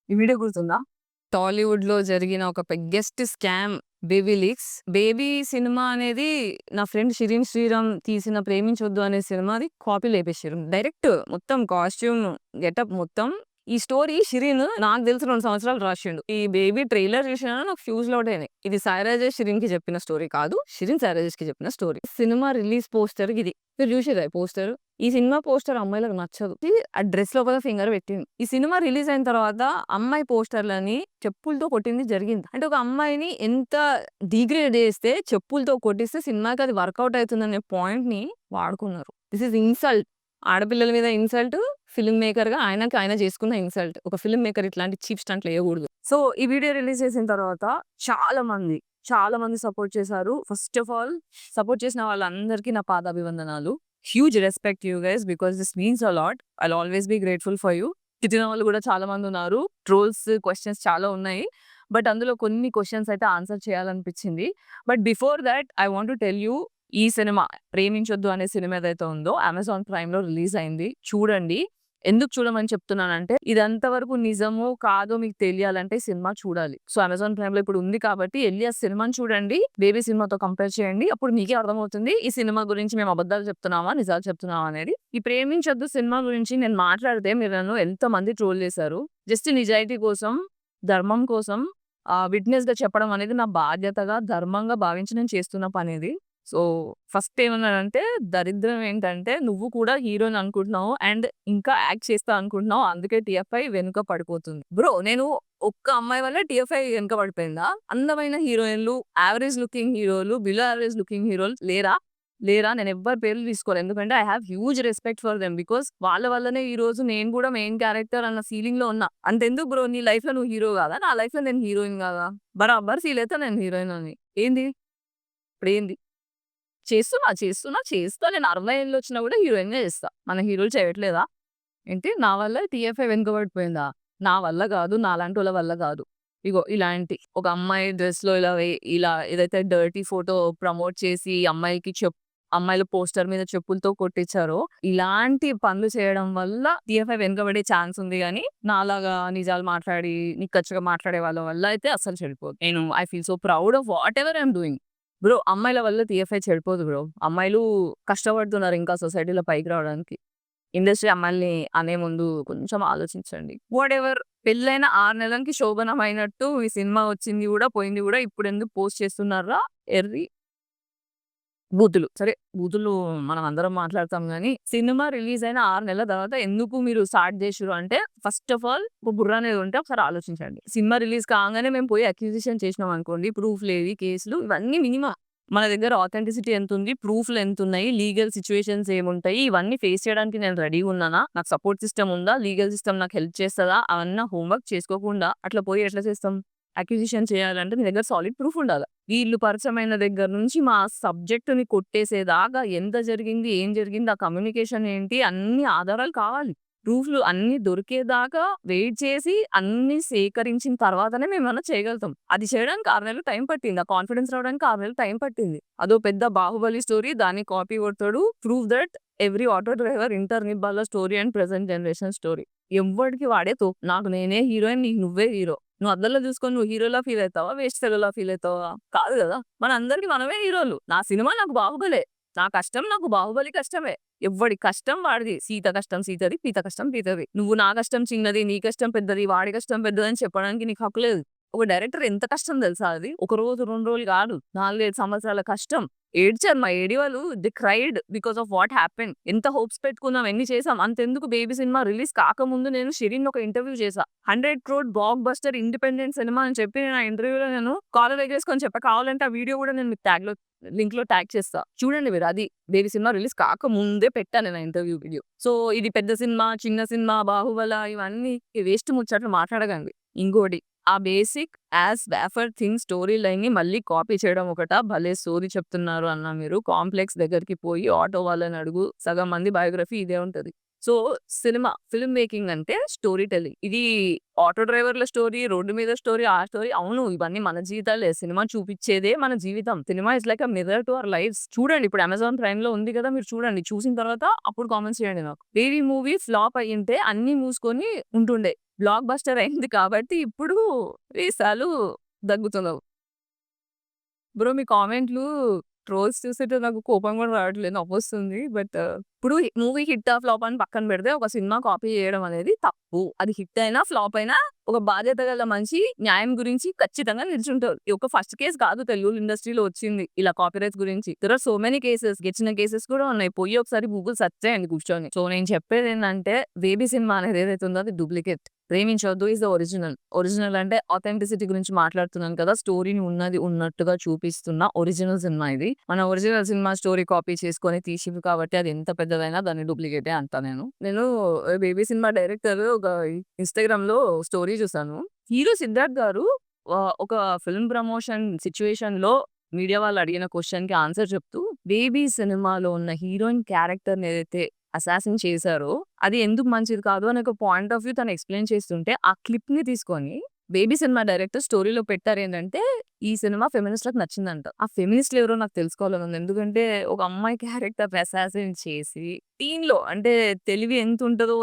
ఈ వీడియో గుర్తుందా? టాలీవుడ్‌లో జరిగిన ఒక biggest scam 'baby leaks'. 'Baby' cinema అనేది నా ఫ్రెండ్ 'షిరీన్ శ్రీరామ్' తీసిన 'ప్రేమించొద్దు' అనే సినిమాది కాపీ లేపేసిర్రు. డైరెక్ట్ మొత్తం కాస్ట్యూమ్, గెటప్ మొత్తం. ఈ స్టోరీ షిరీన్ నాకు తెలిసి 2 సంవత్సరాలు రాసిండు. ఈ 'బేబీ' ట్రైలర్ చూసినాను నాకు ఫ్యూజ్‌లు ఔట్ అయినాయి. ఇది సాయి రాజేష్ షిరీన్‌కి చెప్పిన స్టోరీ కాదు. షిరీన్ సాయి రాజేష్‌కి చెప్పిన స్టోరీ. సినిమా రిలీజ్ పోస్టర్ ఇది. మీరు చూసిర్రా ఈ పోస్టర్? ఈ సినిమా పోస్టర్ అమ్మాయిలకు నచ్చదు. ఆ డ్రెస్ లోపల ఫింగర్ పెట్టింది. ఈ సినిమా రిలీజ్ అయిన తర్వాత అమ్మాయి పోస్టర్‌లని చెప్పులతో కొట్టింది జరిగింది. అంటే ఒక అమ్మాయిని ఎంత డిగ్రేడ్ చేస్తే చెప్పులతో కొట్టిస్తే సినిమాకి అది వర్కౌట్ అవుతుందనే పాయింట్‌ని వాడుకున్నారు. This is insult. ఆడపిల్లల మీద ఇన్సల్ట్. ఫిల్మ్ మేకర్‌గా ఆయనకి ఆయన చేసుకున్న ఇన్సల్ట్. ఒక ఫిల్మ్ మేకర్ ఇట్లాంటి చీప్ స్టంట్లు ఎయకూడదు. సో, ఈ వీడియో రిలీజ్ చేసిన తర్వాత చాలా మంది సపోర్ట్ చేశారు. ఫస్ట్ ఆఫ్ ఆల్ సపోర్ట్ చేసిన వాళ్ళందరికీ నా పాదాభివందనాలు. Huge respect you guys because this means a lot. I'll always be grateful for you. తిట్టిన వాళ్ళు కూడా చాలా మందున్నారు. ట్రోల్స్, క్వెషన్స్ చాలా ఉన్నాయి. బట్ అందులో కొన్ని క్వెషన్స్ అయితే ఆన్సర్ చేయాలనిపించింది. But before that I want to tell you, ఈ సినిమా 'ప్రేమించొద్దు' అనే సినిమా ఏదైతే ఉందో అమెజాన్ ప్రైమ్‌లో రిలీజ్ అయింది. చూడండి. ఎందుకు చూడమని చెప్తున్నానంటే, ఇది ఎంతవరకు నిజమో, కాదో మీకు తెలియాలంటే సినిమా చూడాలి. సో, అమెజాన్ ప్రైమ్‌లో ఇప్పుడు ఉంది కాబట్టి ఎళ్లి ఆ సినిమాని చూడండి. 'బేబీ' సినిమాతో కంపేర్ చేయండి. అప్పుడు మీకే అర్థమవుతుంది ఈ సినిమా గురించి మేము అబద్ధాలు చెప్తున్నామా, నిజాలు చెప్తున్నామా అనేది. ఈ 'ప్రేమించొద్దు' సినిమా గురించి నేను మాట్లాడితే మీరు నన్ను ఎంతమంది ట్రోల్ చేశారు. జస్ట్ నిజాయితీ కోసం, ధర్మం కోసం విట్‌నెస్‌గా చెప్పడం అనేది నా బాధ్యతగా, ధర్మంగా భావించి నేను చేస్తున్న పనిది. సో, ఫస్ట్ ఏమన్నానంటే, దరిద్రం ఏంటంటే నువ్వు కూడా హీరోని అనుకుంటున్నావు అండ్ ఇంకా యాక్ట్ చేస్తా అనుకుంటున్నావు. అందుకే టీఎఫ్ఐ వెనుక పడిపోతుంది. బ్రో, నేను ఒక్క అమ్మాయి వల్ల టీఎఫ్ఐ వెనుక పడిపోయిందా? అందమైన హీరోయిన్‌లు, యావరేజ్ లుకింగ్ హీరోలు, బిలో యావరేజ్ లుకింగ్ హీరోలు లేరా? లేరా? నేను ఎవ్వరి పేర్లు తీసుకోను. ఎందుకంటే I have huge respect for them. Because వాళ్ళ వల్లనే ఈ రోజు నేను కూడా మెయిన్ క్యారెక్టర్ అన్న ఫీలింగ్‌లో ఉన్నా. అంతెందుకు బ్రో, నీ లైఫ్‌లో నువ్వు హీరో కాదా? నా లైఫ్‌లో నేను హీరోయిన్ కాదా? బరాబర్ ఫీల్ అయితా నేను హీరోయిన్ అని. ఏంది? ఇప్పుడేంది? చేస్తా. నేను 60 ఏళ్ళొచ్చినా గూడా హీరోయిన్‌నే చేస్తా. మన హీరోలు చేయట్లేదా? ఏంటి నా వల్ల టీఎఫ్ఐ వెనుకబడిపోయిందా? నా వల్ల గాదు. నాలాంటోళ్ళ వల్ల గాదు. ఇగో ఇలాంటి ఒక అమ్మాయి డ్రెస్‌లో ఇలా ఏదైతే డర్టీ ఫోటో ప్రమోట్ చేసి అమ్మాయిల పోస్టర్ మీద చెప్పులతో కొట్టిచ్చారో, ఇలాంటి పనులు చేయడం వల్ల టీఎఫ్ఐ వెనుకబడే ఛాన్స్ ఉంది గానీ, నాలాగా నిజాలు మాట్లాడి, నిక్కచ్చిగా మాట్లాడే వాళ్ళ వల్ల అయితే అస్సలు చెడిపోదు. నేను I feel so proud of what ever I am doing. Bro, అమ్మాయిల వల్ల టీఎఫ్ఐ చెడిపోదు బ్రో. అమ్మాయిలు కష్టపడుతున్నారు ఇంకా సొసైటీలో పైకి రావడానికి. ఇండస్ట్రీ అమ్మాయిల్ని అనే ముందు కొంచెం ఆలోచించండి. వాటెవర్, పెళ్లైన 6 నెలలకి శోభనం అయినట్టు ఈ సినిమా వచ్చింది గూడా, పోయింది గూడా. ఇప్పుడెందుకు పోస్ట్ చేస్తున్నార్రా ఎర్రి బూతులు. సరే, బూతులు మనం అందరం మాట్లాడతాం గానీ, సినిమా రిలీజ్ అయిన 6 నెలల తర్వాత ఎందుకు మీరు స్టార్ట్ జేషిర్రు అంటే, ఫస్ట్ ఆఫ్ ఆల్ ఒక బుర్ర అనేది ఉంటే ఒకసారి ఆలోచించండి. సినిమా రిలీజ్ కాంగానే మేము పోయి అక్విజిషన్ చేసినాం అనుకోండి, ప్రూఫ్‌లేవి, కేసులు ఇవన్నీ మినిమమ్. మన దగ్గర ఆథెంటిసిటీ ఎంతుంది? ప్రూఫ్‌లు ఎంతున్నయి? లీగల్ సిట్యుయేషన్స్ ఏముంటాయి? ఇవన్నీ ఫేస్ చేయడానికి నేను రెడీగున్నానా? నాకు సపోర్ట్ సిస్టమ్ ఉందా? లీగల్ సిస్టమ్ నాకు హెల్ప్ చేస్తదా? అవన్నీ హోంవర్క్ చేసుకోకుండా అట్లా పోయి ఎట్లా చేస్తాం? అక్విజిషన్ చేయాలంటే మీ దగ్గర సాలిడ్ ప్రూఫ్ ఉండాల. వీళ్ళు పరిచయమైన దగ్గర నుంచి మా సబ్జెక్ట్‌ని కొట్టేసేదాకా ఎంత జరిగింది? ఏం జరిగింది? ఆ కమ్యూనికేషన్ ఏంటి? అన్ని ఆధారాలు కావాలి. ప్రూఫ్‌లు అన్నీ దొరికేదాకా వెయిట్ చేసి అన్నీ సేకరించిన తర్వాతనే మేమేమన్నా చేయగలుగుతాం. అది చేయడానికి 6 నెలలు టైం పట్టింది. ఆ కాన్ఫిడెన్స్ రావడానికి 6 నెలలు టైం పట్టింది. అదో పెద్ద 'బాహుబలి' స్టోరీ, దాన్ని కాపీ కొడతాడు. Prove that every auto driver inter నిబ్బాల story and present generation story. ఎవ్వడికి వాడే తోపు. నాకు నేనే హీరోయిన్, నీకు నువ్వే హీరో. నువ్వు అద్దంలో చూసుకొని నువ్వు హీరోలా ఫీల్ అయితావా? వేస్ట్ ఫెలోలా ఫీల్ అయితావా? కాదు గదా! మనందరికి మనమే హీరోలు. నా సినిమా నాకు 'బాహుబలే'. నా కష్టం నాకు 'బాహుబలి' కష్టమే. ఎవ్వడి కష్టం వాడిది. సీత కష్టం సీతది, పీత కష్టం పీతది. నువ్వు నా కష్టం చిన్నది, నీ కష్టం పెద్దది, వాడి కష్టం పెద్దదని చెప్పడానికి నీకు హక్కు లేదు. ఒక డైరెక్టర్ ఎంత కష్టం తెలుసా అది? ఒక రోజు, 2 రోజులు కాదు. 4, 5 సంవత్సరాల కష్టం. ఏడ్చారు మా ఏడివాళ్ళు. They cried because of what happened. ఎంత హోప్స్ పెట్టుకున్నాం, ఎన్ని చేసాం. అంతెందుకు 'బేబీ' సినిమా రిలీజ్ కాకముందు నేను షిరీన్‌ని ఒక ఇంటర్వ్యూ చేశా. 100 crore block buster independent cinema అని చెప్పి నేను ఆ ఇంటర్వ్యూలో నేను కాలర్ ఎగరేసుకొని చెప్పా. కావాలంటే ఆ వీడియో కూడా నేను మీకు లింక్‌లో ట్యాగ్ చేస్తా. చూడండి మీరు అది. 'బేబీ' సినిమా రిలీజ్ కాకముందే పెట్టా నేను ఆ ఇంటర్వ్యూ వీడియో. సో, ఇది పెద్ద సినిమా, చిన్న సినిమా, 'బాహుబల' ఇవన్నీ వేస్ట్ ముచ్చట్లు మాట్లాడకండి. ఇంకోటి, ఆ basic as wafer thing story లైన్‌ని మళ్ళీ కాపీ చేయడం ఒకటా? భలే సోది చెప్తున్నారు అన్న మీరు. కాంప్లెక్స్ దగ్గరికి పోయి ఆటో వాళ్ళని అడుగు. సగం మంది బయోగ్రఫీ ఇదే ఉంటది. సో, ఫిల్మ్ మేకింగ్ అంటే స్టోరీ టెల్లింగ్. ఇది ఆటో డ్రైవర్‌ల స్టోరీ, రోడ్డు మీద స్టోరీ, ఆ స్టోరీ అవును. ఇవన్నీ మన జీవితాలే. సినిమా చూపిచ్చేదే మన జీవితం. Cinema is like a mirror to our lives. చూడండి ఇప్పుడు అమెజాన్ ప్రైమ్‌లో ఉంది కదా! మీరు చూడండి. చూసిన తర్వాత అప్పుడు కామెంట్స్ చేయండి నాకు. 'బేబీ' మూవీ ఫ్లాప్ అయ్యుంటే అన్నీ మూసుకొని ఉంటుండే. బ్లాక్ బస్టర్ అయింది కాబట్టి ఇప్పుడు వీసాలు దగ్గుతున్నవు. బ్రో మీ కామెంట్‌లు ట్రోల్స్ చూస్తుంటే నాకు కోపం కూడా రావట్లేదు. నవ్వొస్తుంది. ఇప్పుడు మూవీ హిట్టా, ఫ్లాపా అని పక్కన పెడితే ఒక సినిమా కాపీ చేయడం అనేది తప్పు. అది హిట్ అయినా, ఫ్లాప్ అయినా ఒక బాధ్యత గల మనిషి న్యాయం గురించి ఖచ్చితంగా నిల్చుంటారు. ఇది ఒక ఫస్ట్ కేస్ కాదు తెలుగు ఇండస్ట్రీలో వచ్చింది. ఇలా కాపీరైట్స్ గురించి. There are so many cases. గెలిచిన కేసెస్ కూడా ఉన్నాయి. పోయి ఒకసారి గూగుల్ సెర్చ్ చేయండి కూర్చొని. సో నేను చెప్పేదేంటంటే 'బేబీ' సినిమా అనేది ఏదైతే ఉందో అది duplicate. 'Preminchoddu' is the original. Original అంటే ఆథెంటిసిటీ గురించి మాట్లాడుతున్నాను కదా! స్టోరీని ఉన్నది ఉన్నట్టుగా చూపిస్తున్న ఒరిజినల్ సినిమా ఇది. మన ఒరిజినల్ సినిమా స్టోరీ కాపీ చేసుకొని తీసింది కాబట్టి అది ఎంత పెద్దదైనా దాన్ని డూప్లికేటే అంటా నేను. నేను 'బేబీ' సినిమా డైరెక్టర్ ఒక ఇన్‌స్టాగ్రామ్‌లో స్టోరీ చూసాను. హీరో సిద్ధార్థ్ గారు ఒక ఫిల్మ్ ప్రమోషన్ సిట్యుయేషన్‌లో మీడియా వాళ్ళు అడిగిన క్వెషన్‌కి ఆన్సర్ చెప్తూ 'బేబీ' సినిమాలో ఉన్న హీరోయిన్ క్యారెక్టర్‌ని ఏదైతే అసాసిన్ చేశారో అది ఎందుకు మంచిది కాదు అని ఒక పాయింట్ ఆఫ్ వ్యూ తను ఎక్స్‌ప్లెయిన్ చేస్తుంటే ఆ క్లిప్‌ని తీసుకొని 'బేబీ' సినిమా డైరెక్టర్ స్టోరీలో పెట్టారేంటంటే ఈ సినిమా ఫెమినిస్ట్‌లకు నచ్చిందంట. ఆ ఫెమినిస్ట్‌లు ఎవరో నాకు తెలుసుకోవాలని ఉంది. ఎందుకంటే ఒక అమ్మాయి క్యారెక్టర్‌ని అసాసిన్ చేసి టీన్‌లో అంటే తెలివి ఎంతుండదో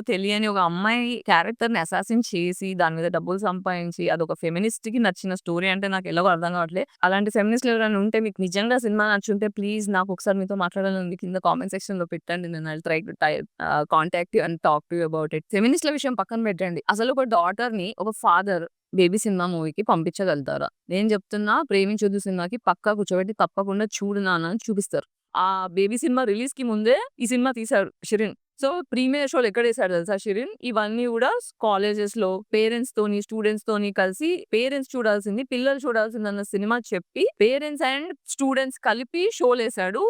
తెలియని ఒక అమ్మాయి క్యారెక్టర్‌ని అసాసిన్ చేసి దాని మీద డబ్బులు సంపాదించి అదొక ఫెమినిస్ట్‌కి నచ్చిన స్టోరీ అంటే నాకు ఎలాగో అర్థం కావట్లే. అలాంటి ఫెమినిస్ట్‌లు ఎవరైనా ఉంటే మీకు నిజంగా సినిమా నచ్చుంటే ప్లీజ్ నాకు ఒకసారి మీతో మాట్లాడాలని ఉంది. కింద కామెంట్ సెక్షన్‌లో పెట్టండి. నేను I will try to contact you and talk to you about it. ఫెమినిస్ట్‌ల విషయం పక్కన పెట్టండి. అసలు ఒక డాటర్‌ని ఒక ఫాదర్ 'బేబీ' సినిమా మూవీకి పంపించగలుగుతారా? నేను చెప్తున్నా 'ప్రేమించొద్దు' సినిమాకి పక్కా కూర్చోబెట్టి తప్పకుండా చూడు నాన్న అని చూపిస్తారు. ఆ 'బేబీ' సినిమా రిలీజ్‌కి ముందే ఈ సినిమా తీశాడు 'షిరీన్'. సో, ప్రీమియర్ షోలు ఎక్కడేసాడు తెలుసా 'షిరీన్'? ఇవన్నీ గూడా కాలేజెస్‌లో పేరెంట్స్‌తోని, స్టూడెంట్స్‌తోని కలిసి పేరెంట్స్ చూడాల్సింది, పిల్లలు చూడాల్సిందన్న సినిమా చెప్పి పేరెంట్స్ అండ్ స్టూడెంట్స్ కలిపి షోలేసాడు.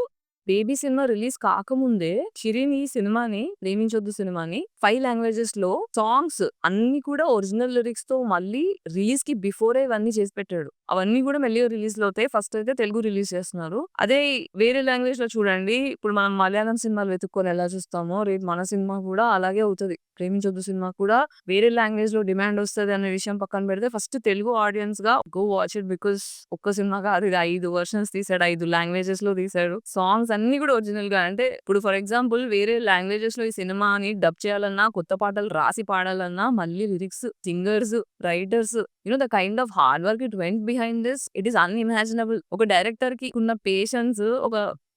'బేబీ' సినిమా రిలీజ్ కాకముందే 'షిరీన్' ఈ సినిమాని 'ప్రేమించొద్దు' సినిమాని 5 లాంగ్వేజెస్‌లో సాంగ్స్ అన్నీ కూడా ఒరిజినల్ లిరిక్స్‌తో మళ్ళీ రిలీజ్‌కి బిఫోరే ఇవన్నీ చేసి పెట్టాడు. అవన్నీ గూడా మెల్లిగా రిలీజ్‌లు అవుతాయి. ఫస్ట్ అయితే తెలుగు రిలీజ్ చేస్తున్నారు. అదే వేరే లాంగ్వేజ్‌లో చూడండి. ఇప్పుడు మనం మలయాళం సినిమాలు వెతుక్కొని ఎలా చూస్తామో రేపు మన సినిమా కూడా అలాగే అవుతది. 'ప్రేమించొద్దు' సినిమా కూడా వేరే లాంగ్వేజ్‌లో డిమాండ్ వస్తది అనే విషయం పక్కన పెడితే ఫస్ట్ తెలుగు ఆడియన్స్‌గా గో వాచ్ ఇట్. బికాజ్ ఒక్క సినిమా కాదు ఇది 5 వెర్షన్స్ తీసాడు. 5 లాంగ్వేజెస్‌లో తీసాడు. సాంగ్స్ అన్నీ కూడా ఒరిజినల్‌గా అంటే ఇప్పుడు ఫర్ ఎగ్జాంపుల్ వేరే లాంగ్వేజెస్‌లో ఈ సినిమాని డబ్ చేయాలన్నా, కొత్త పాటలు రాసి పాడాలన్నా మళ్ళీ lyrics, singers, writers the kind of hard work it went behind this it is unimaginable. ఒక డైరెక్టర్‌కి ఉన్న పేషెన్స్ ఒక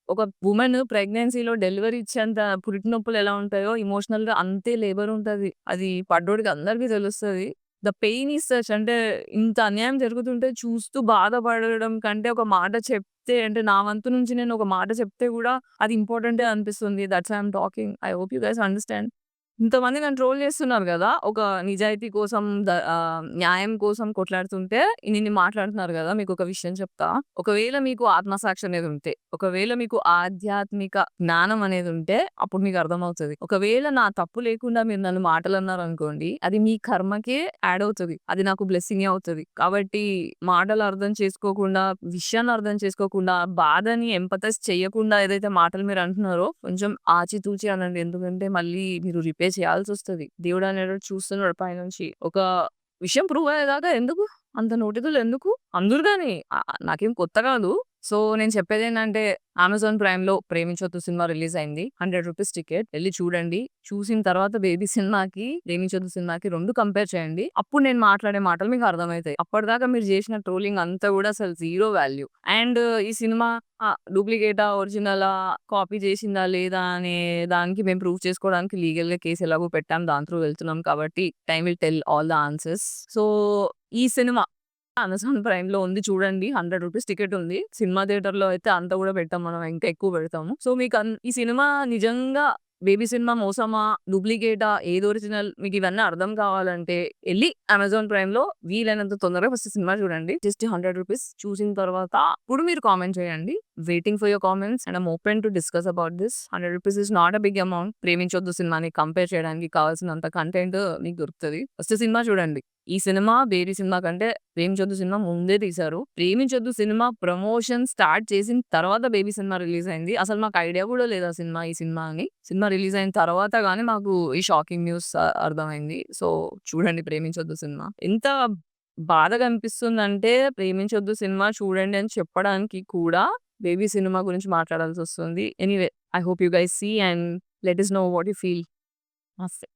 ఒక వుమన్ ప్రెగ్నెన్సీలో డెలివరీ ఇచ్చేంత పురిటి నొప్పులు ఎలా ఉంటాయో ఎమోషనల్‌గా అంతే లేబర్ ఉంటది. అది పడ్డోడికి అందరికి తెలుస్తది. ద పెయిన్ ఈస్ సచ్ అంటే ఇంత అన్యాయం జరుగుతుంటే చూస్తూ బాధపడడం కంటే ఒక మాట చెప్తే అంటే నా వంతు నుంచి నేను ఒక మాట చెప్తే కూడా అది ఇంపార్టెంటే అనిపిస్తుంది. That's why I am talking. I hope you guys understand. ఇంతమంది నన్ను ట్రోల్ చేస్తున్నారు గదా! ఒక నిజాయితీ కోసం న్యాయం కోసం కొట్లాడుతుంటే ఇన్నిన్ని మాట్లాడుతున్నారు గదా! మీకొక విషయం చెప్తా. ఒకవేళ మీకు ఆత్మసాక్షి అనేదుంటే, ఒకవేళ మీకు ఆధ్యాత్మిక జ్ఞానం అనేదుంటే అప్పుడు మీకు అర్థమవుతది. ఒకవేళ నా తప్పు లేకుండా మీరు నన్ను మాటలన్నారనుకోండి, అది మీ కర్మకే యాడ్ అవుతది. అది నాకు బ్లెస్సింగే అవుతది. కాబట్టి మాటలు అర్థం చేసుకోకుండా, విషయాన్ని అర్థం చేసుకోకుండా, బాధని ఎంపథైజ్ చేయకుండా ఏదైతే మాటలు మీరు అంటున్నారో కొంచెం ఆచితూచి అనండి. ఎందుకంటే మళ్ళీ మీరు రిపే చేయాల్సొస్తది. దేవుడనేవాడు చూస్తున్నాడు పైనుంచి. ఒక విషయం ప్రూవ్ అయ్యేదాకా ఎందుకు? అంత నోటిదోలెందుకు? అందురు గాని నాకేం కొత్త గాదు. సో, నేను చెప్పేదేంటంటే అమెజాన్ ప్రైమ్‌లో 'ప్రేమించొద్దు' సినిమా రిలీజ్ అయింది. ₹100 టికెట్. ఎళ్లి చూడండి. చూసిన తర్వాత 'బేబీ' సినిమాకి, 'ప్రేమించొద్దు' సినిమాకి 2 కంపేర్ చేయండి. అప్పుడు నేను మాట్లాడే మాటలు మీకు అర్థమైతాయి. అప్పటిదాకా మీరు చేసిన ట్రోలింగ్ అంతా గూడా అసలు జీరో వాల్యూ. అండ్ ఈ సినిమా డూప్లికేటా? ఒరిజినలా? కాపీ చేసిందా? లేదా? అనే దానికి మేము ప్రూవ్ చేసుకోవడానికి లీగల్‌గా కేస్ ఎలాగో పెట్టాం. దాని త్రూ వెళ్తున్నాం కాబట్టి time will tell all the answers. So, ఈ సినిమా అమెజాన్ ప్రైమ్‌లో ఉంది చూడండి. ₹100 టికెట్ ఉంది. సినిమా థియేటర్‌లో అయితే అంత గూడా పెట్టం మనం. ఇంకా ఎక్కువ పెడతాము. సో, ఈ సినిమా నిజంగా 'బేబీ' సినిమా మోసమా? డూప్లికేటా? ఏది ఒరిజినల్? మీకివన్నీ అర్థం కావాలంటే ఎళ్లి అమెజాన్ ప్రైమ్‌లో వీలైనంత తొందరగా ఫస్ట్ సినిమా చూడండి. జస్ట్ ₹100 చూసిన తర్వాత అప్పుడు మీరు కామెంట్ చేయండి. Waiting for your comments and I am open to discuss about this. ₹100 is not a big amount. 'Preminchoddu' సినిమాని కంపేర్ చేయడానికి కావాల్సినంత కంటెంట్ మీకు దొరుకుతది. ఫస్ట్ సినిమా చూడండి. ఈ సినిమా 'బేబీ' సినిమా కంటే 'ప్రేమించొద్దు' సినిమా ముందే తీశారు. 'ప్రేమించొద్దు' సినిమా ప్రమోషన్ స్టార్ట్ చేసిన తర్వాత 'బేబీ' సినిమా రిలీజ్ అయింది. అసలు మాకు ఐడియా కూడా లేదు ఈ సినిమా అని. సినిమా రిలీజ్ అయిన తర్వాత గాని మాకు ఈ షాకింగ్ న్యూస్ అర్థమైంది. సో, చూడండి 'ప్రేమించొద్దు' సినిమా. ఎంత బాధగా అనిపిస్తుందంటే 'ప్రేమించొద్దు' సినిమా చూడండి అని చెప్పడానికి కూడా 'బేబీ' సినిమా గురించి మాట్లాడాల్సొస్తుంది. Anyway I hope you guys see and let us know what you feel. మస్తే.